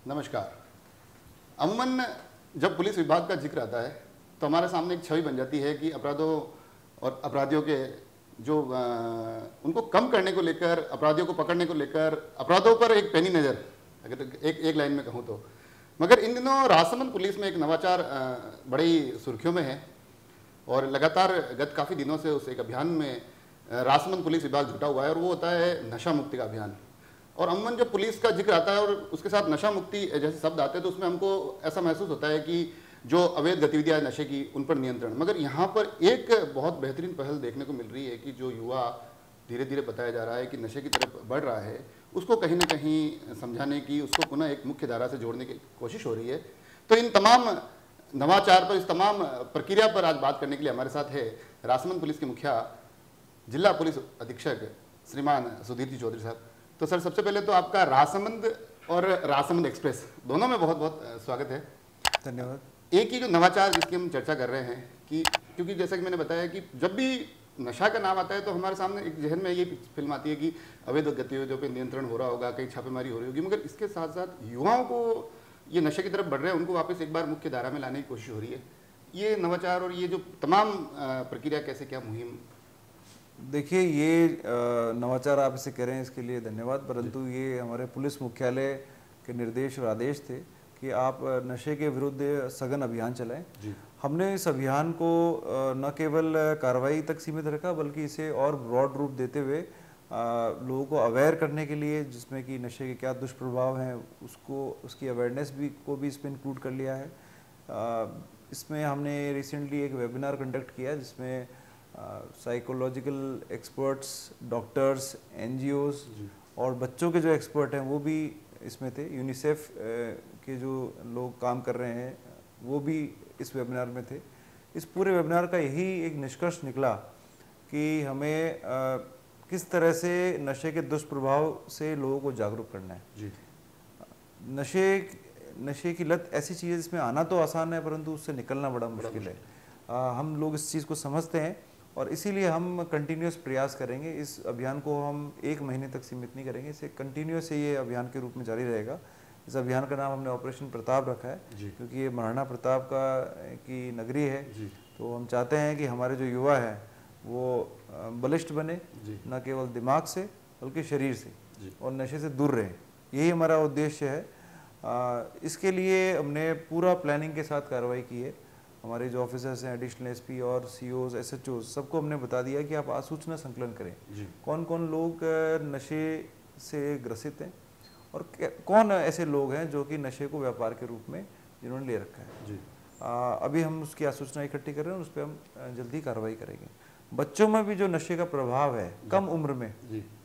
नमस्कार। अमूमन जब पुलिस विभाग का जिक्र आता है तो हमारे सामने एक छवि बन जाती है कि अपराधों और अपराधियों के जो उनको कम करने को लेकर, अपराधियों को पकड़ने को लेकर, अपराधों पर एक पैनी नज़र, अगर एक लाइन में कहूँ तो। मगर इन दिनों राजसमंद पुलिस में एक नवाचार बड़ी सुर्खियों में है और लगातार गत काफ़ी दिनों से उस एक अभियान में राजसमंद पुलिस विभाग जुटा हुआ है और वो होता है नशा मुक्ति का अभियान। और अमूमन जब पुलिस का जिक्र आता है और उसके साथ नशा मुक्ति जैसे शब्द आते हैं तो उसमें हमको ऐसा महसूस होता है कि जो अवैध गतिविधियां नशे की उन पर नियंत्रण। मगर यहाँ पर एक बहुत बेहतरीन पहल देखने को मिल रही है कि जो युवा धीरे धीरे बताया जा रहा है कि नशे की तरफ बढ़ रहा है, उसको कहीं ना कहीं समझाने की, उसको पुनः एक मुख्य धारा से जोड़ने की कोशिश हो रही है। तो इन तमाम नवाचार पर, इस तमाम प्रक्रिया पर आज बात करने के लिए हमारे साथ है राजसमंद पुलिस के मुखिया, जिला पुलिस अधीक्षक श्रीमान सुधीर जी चौधरी साहब। तो सर, सबसे पहले तो आपका राजसमंद और राजसमंद एक्सप्रेस दोनों में बहुत बहुत स्वागत है। धन्यवाद। एक ही जो नवाचार जिसकी हम चर्चा कर रहे हैं कि क्योंकि जैसा कि मैंने बताया कि जब भी नशा का नाम आता है तो हमारे सामने एक जहन में ये फिल्म आती है कि अवैध गतिविधियों पर नियंत्रण हो रहा होगा, कहीं छापेमारी हो रही होगी। मगर इसके साथ साथ युवाओं को ये नशे की तरफ बढ़ रहे हैं, उनको वापस एक बार मुख्य धारा में लाने की कोशिश हो रही है। ये नवाचार और ये जो तमाम प्रक्रिया कैसे, क्या मुहिम? देखिए, ये नवाचार आप इसे कह रहे हैं, इसके लिए धन्यवाद। परंतु ये हमारे पुलिस मुख्यालय के निर्देश और आदेश थे कि आप नशे के विरुद्ध सघन अभियान चलाएं। हमने इस अभियान को न केवल कार्रवाई तक सीमित रखा बल्कि इसे और ब्रॉड रूप देते हुए लोगों को अवेयर करने के लिए, जिसमें कि नशे के क्या दुष्प्रभाव हैं उसकी अवेयरनेस को भी इसमें इंक्लूड कर लिया है। इसमें हमने रिसेंटली एक वेबिनार कंडक्ट किया जिसमें साइकोलॉजिकल एक्सपर्ट्स, डॉक्टर्स, एनजीओज और बच्चों के जो एक्सपर्ट हैं वो भी इसमें थे। यूनिसेफ के जो लोग काम कर रहे हैं वो भी इस वेबिनार में थे। इस पूरे वेबिनार का यही एक निष्कर्ष निकला कि हमें किस तरह से नशे के दुष्प्रभाव से लोगों को जागरूक करना है। जी। नशे की लत ऐसी चीज़ है जिसमें आना तो आसान है परंतु उससे निकलना बड़ा मुश्किल है। हम लोग इस चीज़ को समझते हैं और इसीलिए हम कंटिन्यूस प्रयास करेंगे। इस अभियान को हम 1 महीने तक सीमित नहीं करेंगे, इसे कंटिन्यूस ये अभियान के रूप में जारी रहेगा। इस अभियान का नाम हमने ऑपरेशन प्रताप रखा है क्योंकि ये महाराणा प्रताप की नगरी है। तो हम चाहते हैं कि हमारे जो युवा हैं वो बलिष्ठ बने, न केवल दिमाग से बल्कि शरीर से, और नशे से दूर रहें। यही हमारा उद्देश्य है। इसके लिए हमने पूरा प्लानिंग के साथ कार्रवाई की है। हमारे जो ऑफिसर्स हैं, एडिशनल एसपी और सीओज, एसएचओ, सबको हमने बता दिया कि आप आसूचना संकलन करें। कौन कौन लोग नशे से ग्रसित हैं और कौन ऐसे लोग हैं जो कि नशे को व्यापार के रूप में जिन्होंने ले रखा है। अभी हम उसकी आसूचना इकट्ठी कर रहे हैं और उस पर हम जल्दी कार्रवाई करेंगे। बच्चों में भी जो नशे का प्रभाव है कम उम्र में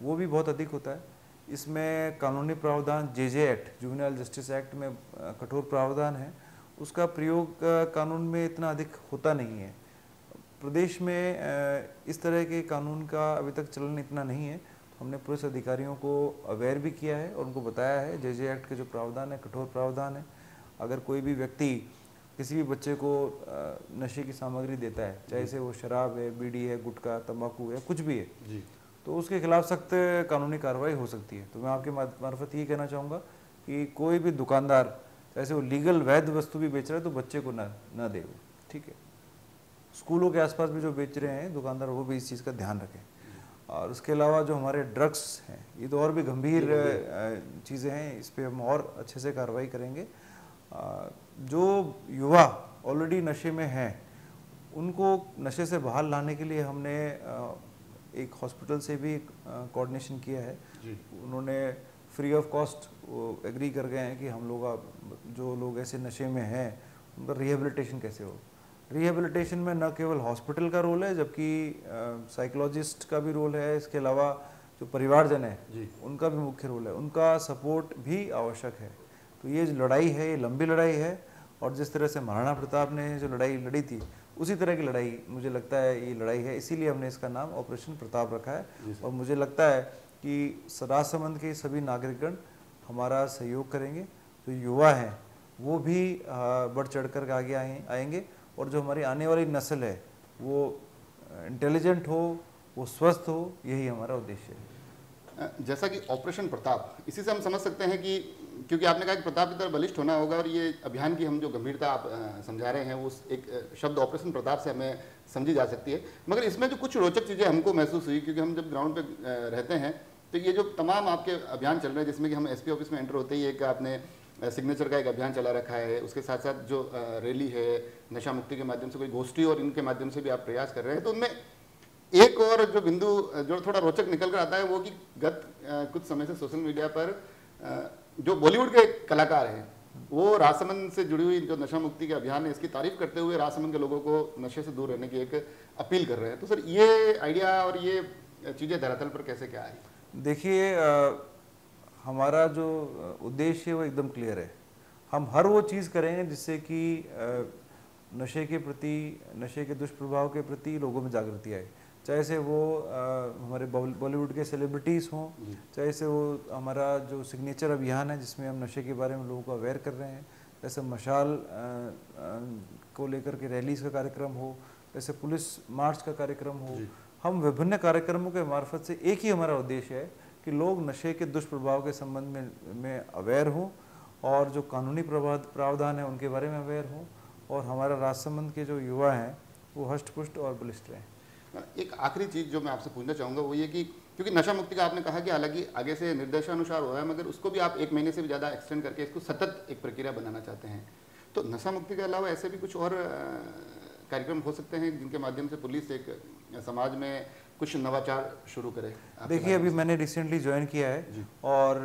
वो भी बहुत अधिक होता है। इसमें कानूनी प्रावधान JJ act, juvenile justice act में कठोर प्रावधान है, उसका प्रयोग कानून में इतना अधिक होता नहीं है। प्रदेश में इस तरह के कानून का अभी तक चलन इतना नहीं है। तो हमने पुलिस अधिकारियों को अवेयर भी किया है और उनको बताया है जेजे एक्ट के जो प्रावधान है कठोर प्रावधान है। अगर कोई भी व्यक्ति किसी भी बच्चे को नशे की सामग्री देता है, चाहे से वो शराब है, बीड़ी है, गुटखा, तंबाकू है, कुछ भी है, तो उसके खिलाफ सख्त कानूनी कार्रवाई हो सकती है। तो मैं आपके मार्फत ये कहना चाहूँगा कि कोई भी दुकानदार ऐसे वो लीगल वैध वस्तु भी बेच रहा है तो बच्चे को ना दे वो, ठीक है। स्कूलों के आसपास भी जो बेच रहे हैं दुकानदार, वो भी इस चीज़ का ध्यान रखें। और उसके अलावा जो हमारे ड्रग्स हैं, ये तो और भी गंभीर चीज़ें हैं, इस पर हम और अच्छे से कार्रवाई करेंगे। जो युवा ऑलरेडी नशे में हैं उनको नशे से बाहर लाने के लिए हमने एक हॉस्पिटल से भी कोऑर्डिनेशन किया है। उन्होंने फ्री ऑफ कॉस्ट वो एग्री कर गए हैं कि हम लोग जो लोग ऐसे नशे में हैं उनका रिहेबिलिटेशन कैसे हो। रिहेबिलिटेशन में न केवल हॉस्पिटल का रोल है जबकि साइकोलॉजिस्ट का भी रोल है। इसके अलावा जो परिवारजन है उनका भी मुख्य रोल है, उनका सपोर्ट भी आवश्यक है। तो ये जो लड़ाई है ये लंबी लड़ाई है और जिस तरह से महाराणा प्रताप ने जो लड़ाई लड़ी थी उसी तरह की लड़ाई मुझे लगता है ये लड़ाई है। इसीलिए हमने इसका नाम ऑपरेशन प्रताप रखा है और मुझे लगता है कि राजसमंद के सभी नागरिकगण हमारा सहयोग करेंगे। जो युवा हैं वो भी बढ़ चढ़ कर आगे आएंगे और जो हमारी आने वाली नस्ल है वो इंटेलिजेंट हो, वो स्वस्थ हो, यही हमारा उद्देश्य है। जैसा कि ऑपरेशन प्रताप, इसी से हम समझ सकते हैं कि क्योंकि आपने कहा कि प्रताप की तरह बलिष्ठ होना होगा और ये अभियान की हम जो गंभीरता आप समझा रहे हैं वो एक शब्द ऑपरेशन प्रताप से हमें समझी जा सकती है, मगर इसमें जो कुछ रोचक चीज़ें हमको महसूस हुई, क्योंकि हम जब ग्राउंड पे रहते हैं तो ये जो तमाम आपके अभियान चल रहे हैं, जिसमें कि हम एसपी ऑफिस में एंटर होते ही एक आपने सिग्नेचर का एक अभियान चला रखा है, उसके साथ साथ जो रैली है नशा मुक्ति के माध्यम से, कोई गोष्ठी और इनके माध्यम से भी आप प्रयास कर रहे हैं, तो उनमें एक और जो बिंदु जो थोड़ा रोचक निकल कर आता है वो कि गत कुछ समय से सोशल मीडिया पर जो बॉलीवुड के कलाकार हैं वो राजसमंद से जुड़ी हुई जो नशा मुक्ति के अभियान है इसकी तारीफ करते हुए राजसमंद के लोगों को नशे से दूर रहने की एक अपील कर रहे हैं। तो सर ये आइडिया और ये चीज़ें धरातल पर कैसे क्या आई? देखिए, हमारा जो उद्देश्य है वो एकदम क्लियर है। हम हर वो चीज़ करेंगे जिससे कि नशे के प्रति, नशे के दुष्प्रभाव के प्रति लोगों में जागृति आए, चाहे से वो हमारे बॉलीवुड के सेलिब्रिटीज़ हों, चाहे से वो हमारा जो सिग्नेचर अभियान है जिसमें हम नशे के बारे में लोगों को अवेयर कर रहे हैं, जैसे मशाल को लेकर के रैलीज़ का कार्यक्रम हो, जैसे पुलिस मार्च का कार्यक्रम हो। हम विभिन्न कार्यक्रमों के मार्फत से एक ही हमारा उद्देश्य है कि लोग नशे के दुष्प्रभाव के संबंध में अवेयर हों और जो कानूनी प्रावधान है उनके बारे में अवेयर हों, और हमारा राजसमंद के जो युवा हैं वो हष्ट-पुष्ट और बलिष्ठ रहें। एक आखिरी चीज़ जो मैं आपसे पूछना चाहूँगा वो ये कि क्योंकि नशा मुक्ति का आपने कहा कि हालांकि आगे से निर्देशानुसार हो रहा है, मगर उसको भी आप 1 महीने से भी ज़्यादा एक्सटेंड करके इसको सतत एक प्रक्रिया बनाना चाहते हैं, तो नशा मुक्ति के अलावा ऐसे भी कुछ और कार्यक्रम हो सकते हैं जिनके माध्यम से पुलिस एक समाज में कुछ नवाचार शुरू करे? देखिए, अभी मैंने रिसेंटली ज्वाइन किया है और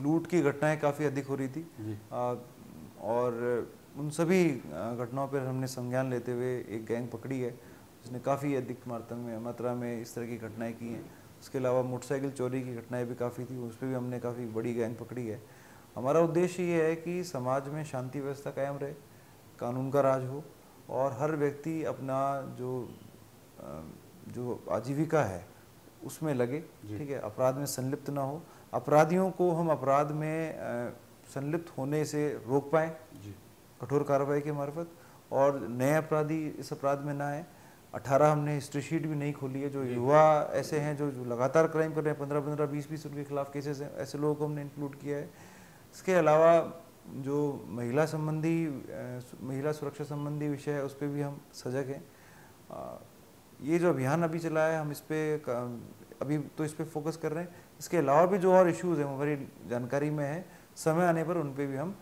लूट की घटनाएं काफ़ी अधिक हो रही थी और उन सभी घटनाओं पर हमने संज्ञान लेते हुए एक गैंग पकड़ी है जिसने काफ़ी अधिक मात्रा में इस तरह की घटनाएं की हैं। उसके अलावा मोटरसाइकिल चोरी की घटनाएं भी काफ़ी थी, उस पर भी हमने काफ़ी बड़ी गैंग पकड़ी है। हमारा उद्देश्य ये है कि समाज में शांति व्यवस्था कायम रहे, कानून का राज हो और हर व्यक्ति अपना जो आजीविका है उसमें लगे, ठीक है, अपराध में संलिप्त ना हो। अपराधियों को हम अपराध में संलिप्त होने से रोक पाएँ कठोर कार्रवाई के मार्फत, और नए अपराधी इस अपराध में ना आए। 18 हमने हिस्ट्री शीट भी नहीं खोली है। जो युवा ऐसे हैं जो लगातार क्राइम कर रहे हैं, 15-15, 20-20 उनके खिलाफ केसेस हैं, ऐसे लोगों को हमने इंक्लूड किया है। इसके अलावा जो महिला सुरक्षा संबंधी विषय है उस पर भी हम सजग हैं। ये जो अभियान अभी चला है हम इस पर अभी तो इस पर फोकस कर रहे हैं। इसके अलावा भी जो और इश्यूज़ हैं हमारी जानकारी में है, समय आने पर उन पर भी हम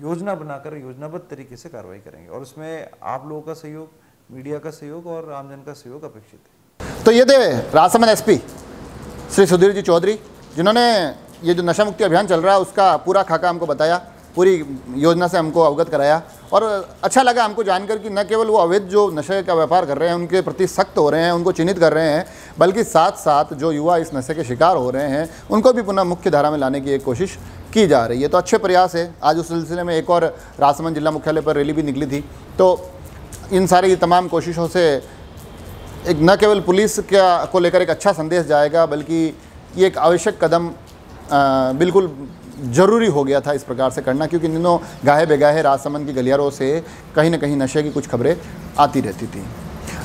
योजना बनाकर योजनाबद्ध तरीके से कार्रवाई करेंगे, और उसमें आप लोगों का सहयोग, मीडिया का सहयोग और आमजन का सहयोग अपेक्षित है। तो ये थे राजसमंद एसपी श्री सुधीर जी चौधरी, जिन्होंने ये जो नशा मुक्ति अभियान चल रहा है उसका पूरा खाका हमको बताया, पूरी योजना से हमको अवगत कराया, और अच्छा लगा हमको जानकर कि न केवल वो अवैध जो नशे का व्यापार कर रहे हैं उनके प्रति सख्त हो रहे हैं, उनको चिन्हित कर रहे हैं, बल्कि साथ साथ जो युवा इस नशे के शिकार हो रहे हैं उनको भी पुनः मुख्य धारा में लाने की एक कोशिश की जा रही है। तो अच्छे प्रयास है। आज उस सिलसिले में एक और राजसमंद जिला मुख्यालय पर रैली भी निकली थी। तो इन सारी तमाम कोशिशों से एक न केवल पुलिस को लेकर एक अच्छा संदेश जाएगा, बल्कि ये एक आवश्यक कदम बिल्कुल ज़रूरी हो गया था इस प्रकार से करना, क्योंकि इन दिनों गाहे बेगाहे राजसमंद की गलियारों से कहीं ना कहीं नशे की कुछ खबरें आती रहती थी।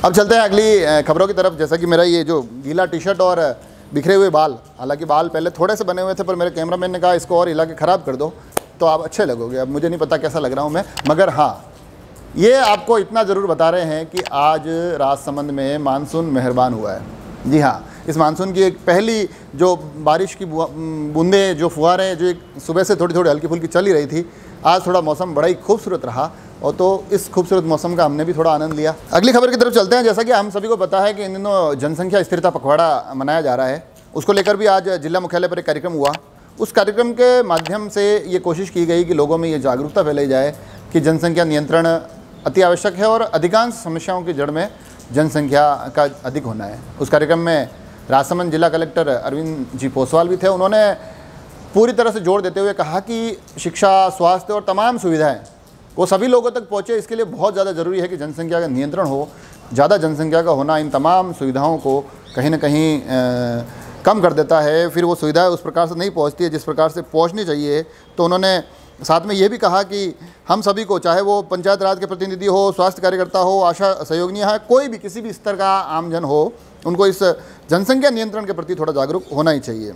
अब चलते हैं अगली खबरों की तरफ। जैसा कि मेरा ये जो गीला टी शर्ट और बिखरे हुए बाल, हालांकि बाल पहले थोड़े से बने हुए थे पर मेरे कैमरामैन ने कहा इसको और हिला के ख़राब कर दो तो आप अच्छे लगोगे। अब मुझे नहीं पता कैसा लग रहा हूँ मैं, मगर हाँ ये आपको इतना ज़रूर बता रहे हैं कि आज राजसमंद में मानसून मेहरबान हुआ है। जी हाँ, इस मानसून की एक पहली जो बारिश की बूंदें, जो फुहारें जो एक सुबह से थोड़ी थोड़ी हल्की फुल्की चल ही रही थी, आज थोड़ा मौसम बड़ा ही खूबसूरत रहा, और तो इस खूबसूरत मौसम का हमने भी थोड़ा आनंद लिया। अगली खबर की तरफ चलते हैं। जैसा कि हम सभी को पता है कि इन दिनों जनसंख्या स्थिरता पखवाड़ा मनाया जा रहा है, उसको लेकर भी आज जिला मुख्यालय पर एक कार्यक्रम हुआ। उस कार्यक्रम के माध्यम से ये कोशिश की गई कि लोगों में ये जागरूकता फैलाई जाए कि जनसंख्या नियंत्रण अति आवश्यक है और अधिकांश समस्याओं की जड़ में जनसंख्या का अधिक होना है। उस कार्यक्रम में राजसमंद जिला कलेक्टर अरविंद जी पोसवाल भी थे। उन्होंने पूरी तरह से जोर देते हुए कहा कि शिक्षा, स्वास्थ्य और तमाम सुविधाएं वो सभी लोगों तक पहुँचे, इसके लिए बहुत ज़्यादा ज़रूरी है कि जनसंख्या का नियंत्रण हो। ज़्यादा जनसंख्या का होना इन तमाम सुविधाओं को कहीं ना कहीं कम कर देता है, फिर वो सुविधाएं उस प्रकार से नहीं पहुंचती है जिस प्रकार से पहुंचनी चाहिए। तो उन्होंने साथ में ये भी कहा कि हम सभी को, चाहे वो पंचायत राज के प्रतिनिधि हो, स्वास्थ्य कार्यकर्ता हो, आशा सहयोगिनियाँ है, कोई भी किसी भी स्तर का आमजन हो, उनको इस जनसंख्या नियंत्रण के प्रति थोड़ा जागरूक होना ही चाहिए।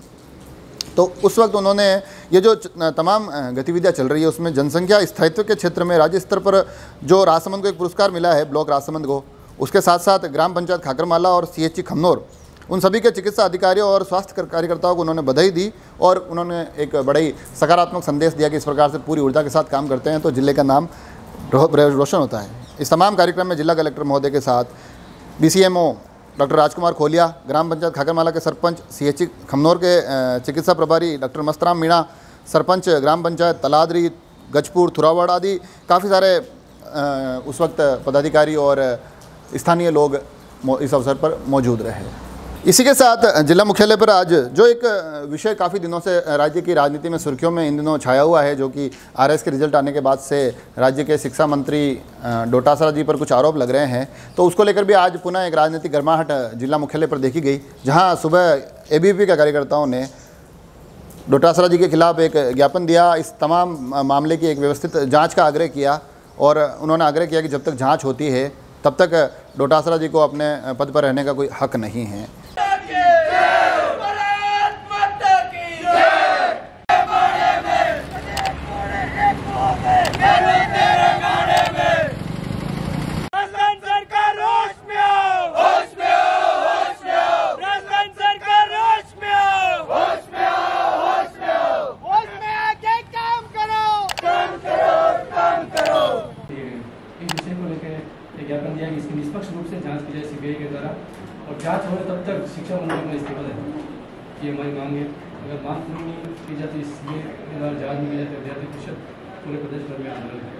तो उस वक्त उन्होंने ये जो तमाम गतिविधियाँ चल रही है उसमें जनसंख्या स्थायित्व के क्षेत्र में राज्य स्तर पर जो राजसमंद को एक पुरस्कार मिला है, ब्लॉक राजसमंद को, उसके साथ साथ ग्राम पंचायत खाकरमाला और CHC खमनोर, उन सभी के चिकित्सा अधिकारियों और स्वास्थ्य कार्यकर्ताओं को उन्होंने बधाई दी और उन्होंने एक बड़ा ही सकारात्मक संदेश दिया कि इस प्रकार से पूरी ऊर्जा के साथ काम करते हैं तो जिले का नाम रोशन होता है। इस तमाम कार्यक्रम में जिला कलेक्टर महोदय के साथ BCMO डॉक्टर राजकुमार खोलिया, ग्राम पंचायत खाकरमाला के सरपंच, CHC खमनौर के चिकित्सा प्रभारी डॉक्टर मस्तराम मीणा, सरपंच ग्राम पंचायत तलादरी, गजपुर, थुरावड़ आदि काफ़ी सारे उस वक्त पदाधिकारी और स्थानीय लोग इस अवसर पर मौजूद रहे। इसी के साथ जिला मुख्यालय पर आज जो एक विषय काफ़ी दिनों से राज्य की राजनीति में सुर्खियों में इन दिनों छाया हुआ है, जो कि RS के रिजल्ट आने के बाद से राज्य के शिक्षा मंत्री डोटासरा जी पर कुछ आरोप लग रहे हैं, तो उसको लेकर भी आज पुनः एक राजनीतिक गर्माहट जिला मुख्यालय पर देखी गई, जहां सुबह ABVP के कार्यकर्ताओं ने डोटासरा जी के खिलाफ एक ज्ञापन दिया, इस तमाम मामले की एक व्यवस्थित जाँच का आग्रह किया और उन्होंने आग्रह किया कि जब तक जाँच होती है तब तक डोटासरा जी को अपने पद पर रहने का कोई हक नहीं है। ज्ञापन दिया कि इसकी निष्पक्ष रूप से जांच की जाए CBI के द्वारा और जांच हो तब तक शिक्षा मंत्री को इस्तीफा दें, ये हमारी मांग है। अगर मांग पूरी नहीं की जाती, इसलिए जांच नहीं की जाती, विद्यार्थी परिषद पूरे प्रदेश भर में आंदोलन है।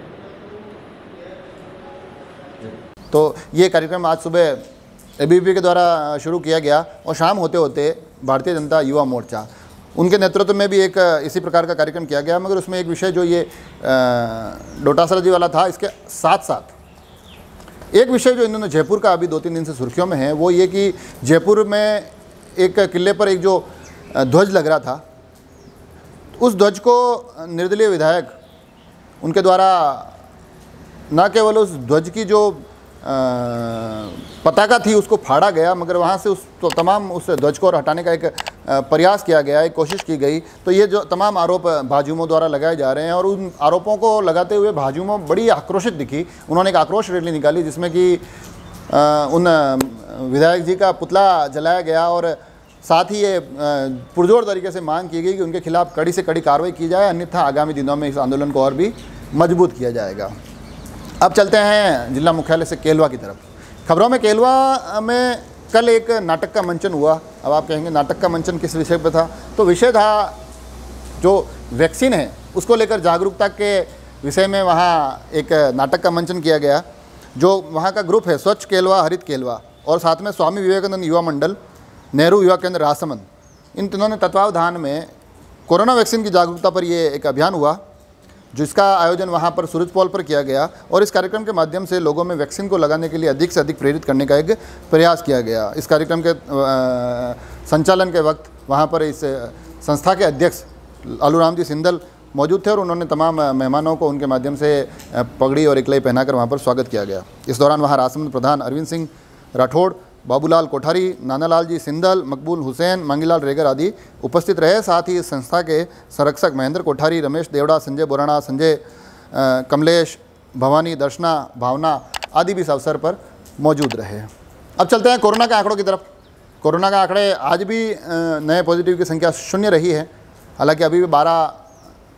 तो ये कार्यक्रम आज सुबह ABVP के द्वारा शुरू किया गया और शाम होते होते भारतीय जनता युवा मोर्चा उनके नेतृत्व में भी एक इसी प्रकार का कार्यक्रम किया गया, मगर उसमें एक विषय जो ये डोटासरा जी वाला था, इसके साथ साथ एक विषय जो इन दिनों जयपुर का अभी 2-3 दिन से सुर्खियों में है, वो ये कि जयपुर में एक किले पर एक जो ध्वज लग रहा था, उस ध्वज को निर्दलीय विधायक उनके द्वारा न केवल उस ध्वज की जो पताका थी उसको फाड़ा गया, मगर वहाँ से तो तमाम उस ध्वज को हटाने का एक प्रयास किया गया, एक कोशिश की गई। तो ये जो तमाम आरोप भाजयुमों द्वारा लगाए जा रहे हैं और उन आरोपों को लगाते हुए भाजयुमों बड़ी आक्रोशित दिखी। उन्होंने एक आक्रोश रैली निकाली जिसमें कि उन विधायक जी का पुतला जलाया गया और साथ ही ये पुरजोर तरीके से मांग की गई कि उनके खिलाफ कड़ी से कड़ी कार्रवाई की जाए, अन्यथा आगामी दिनों में इस आंदोलन को और भी मजबूत किया जाएगा। अब चलते हैं जिला मुख्यालय से केलवा की तरफ। खबरों में केलवा में कल एक नाटक का मंचन हुआ। अब आप कहेंगे नाटक का मंचन किस विषय पर था, तो विषय था जो वैक्सीन है उसको लेकर जागरूकता के विषय में वहाँ एक नाटक का मंचन किया गया। जो वहाँ का ग्रुप है स्वच्छ केलवा हरित केलवा और साथ में स्वामी विवेकानंद युवा मंडल, नेहरू युवा केंद्र राजसमंद, इन तीनों ने तत्वावधान में कोरोना वैक्सीन की जागरूकता पर ये एक अभियान हुआ, जिसका आयोजन वहाँ पर सूरजपोल पर किया गया और इस कार्यक्रम के माध्यम से लोगों में वैक्सीन को लगाने के लिए अधिक से अधिक प्रेरित करने का एक प्रयास किया गया। इस कार्यक्रम के संचालन के वक्त वहाँ पर इस संस्था के अध्यक्ष आलूराम जी सिंदल मौजूद थे और उन्होंने तमाम मेहमानों को उनके माध्यम से पगड़ी और इकलाई पहनाकर वहाँ पर स्वागत किया गया। इस दौरान वहाँ राजसमंद प्रधान अरविंद सिंह राठौड़, बाबूलाल कोठारी, नानालाल जी सिंदल, मकबूल हुसैन, मांगीलाल रेगर आदि उपस्थित रहे। साथ ही इस संस्था के संरक्षक महेंद्र कोठारी, रमेश देवड़ा, संजय बोराना, संजय कमलेश, भवानी, दर्शना, भावना आदि भी इस अवसर पर मौजूद रहे। अब चलते हैं कोरोना के आंकड़ों की तरफ। कोरोना के आंकड़े आज भी नए पॉजिटिव की संख्या 0 रही है। हालांकि अभी भी 12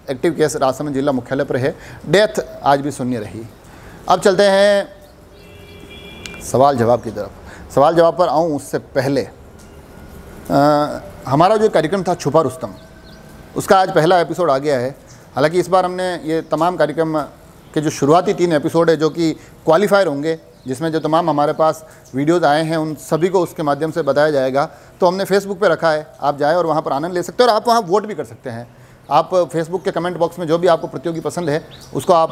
एक्टिव केस राजसमंद जिला मुख्यालय पर है। डेथ आज भी 0 रही। अब चलते हैं सवाल जवाब की तरफ। सवाल जवाब पर आऊँ उससे पहले हमारा जो कार्यक्रम था छुपा रुस्तम, उसका आज पहला एपिसोड आ गया है। हालांकि इस बार हमने ये तमाम कार्यक्रम के जो शुरुआती 3 एपिसोड है जो कि क्वालिफायर होंगे, जिसमें जो तमाम हमारे पास वीडियोज़ आए हैं उन सभी को उसके माध्यम से बताया जाएगा, तो हमने फेसबुक पे रखा है। आप जाएँ और वहाँ पर आनंद ले सकते हैं और आप वहाँ वोट भी कर सकते हैं। आप फेसबुक के कमेंट बॉक्स में जो भी आपको प्रतियोगी पसंद है उसको आप,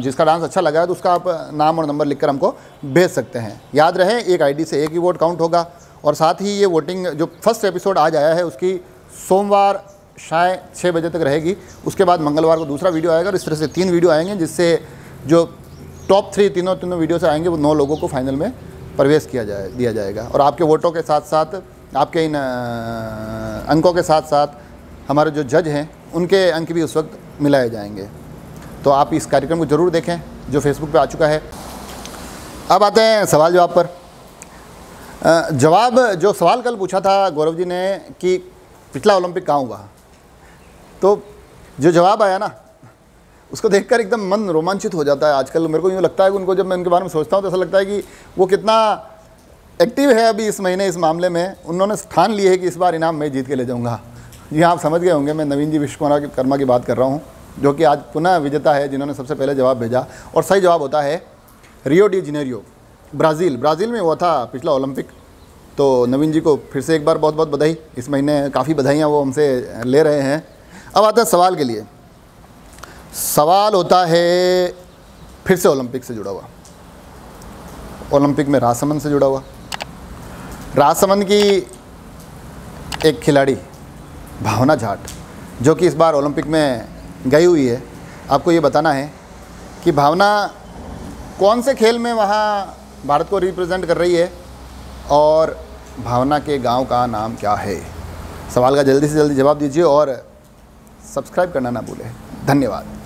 जिसका डांस अच्छा लगा है तो उसका आप नाम और नंबर लिखकर हमको भेज सकते हैं। याद रहे एक आईडी से एक ही वोट काउंट होगा। और साथ ही ये वोटिंग जो फर्स्ट एपिसोड आज आया है उसकी सोमवार शायद 6 बजे तक रहेगी। उसके बाद मंगलवार को दूसरा वीडियो आएगा और इस तरह से 3 वीडियो आएंगे, जिससे जो टॉप 3 तीनों वीडियो से आएंगे वो 9 लोगों को फाइनल में प्रवेश दिया जाएगा। और आपके वोटों के साथ साथ, आपके इन अंकों के साथ साथ हमारे जो जज हैं उनके अंक भी उस वक्त मिलाए जाएंगे। तो आप इस कार्यक्रम को ज़रूर देखें जो फेसबुक पे आ चुका है। अब आते हैं सवाल जवाब पर। जो सवाल कल पूछा था गौरव जी ने कि पिछला ओलंपिक कहाँ हुआ, तो जो जवाब आया ना उसको देखकर एकदम मन रोमांचित हो जाता है। आजकल मेरे को यूँ लगता है कि उनको जब मैं उनके बारे में सोचता हूँ तो ऐसा लगता है कि वो कितना एक्टिव है अभी इस महीने इस मामले में। उन्होंने ठान ली है कि इस बार इनाम मैं जीत के ले जाऊँगा। जी हाँ, आप समझ गए होंगे, मैं नवीन जी विश्वकर्मा की बात कर रहा हूँ, जो कि आज पुनः विजेता है, जिन्होंने सबसे पहले जवाब भेजा। और सही जवाब होता है रियो डी जेनेरियो, ब्राज़ील में हुआ था पिछला ओलंपिक। तो नवीन जी को फिर से एक बार बहुत बहुत बधाई। इस महीने काफ़ी बधाइयाँ वो हमसे ले रहे हैं। अब आता है सवाल के लिए। सवाल होता है फिर से ओलंपिक से जुड़ा हुआ, ओलंपिक में राजसमंद से जुड़ा हुआ। राजसमंद की एक खिलाड़ी भावना जाट, जो कि इस बार ओलंपिक में गई हुई है, आपको ये बताना है कि भावना कौन से खेल में वहाँ भारत को रिप्रेजेंट कर रही है और भावना के गांव का नाम क्या है। सवाल का जल्दी से जल्दी जवाब दीजिए और सब्सक्राइब करना ना भूलें। धन्यवाद।